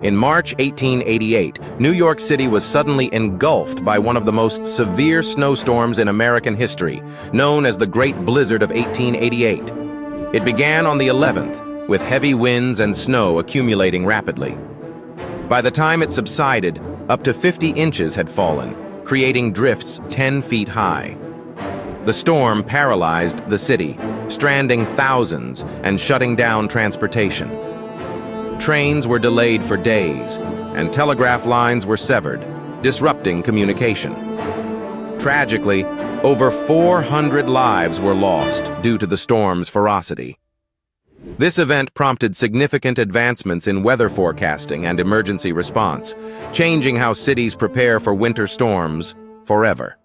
In March 1888, New York City was suddenly engulfed by one of the most severe snowstorms in American history, known as the Great Blizzard of 1888. It began on the 11th, with heavy winds and snow accumulating rapidly. By the time it subsided, up to 50 inches had fallen, creating drifts 10 feet high. The storm paralyzed the city, stranding thousands and shutting down transportation. Trains were delayed for days, and telegraph lines were severed, disrupting communication. Tragically, over 400 lives were lost due to the storm's ferocity. This event prompted significant advancements in weather forecasting and emergency response, changing how cities prepare for winter storms forever.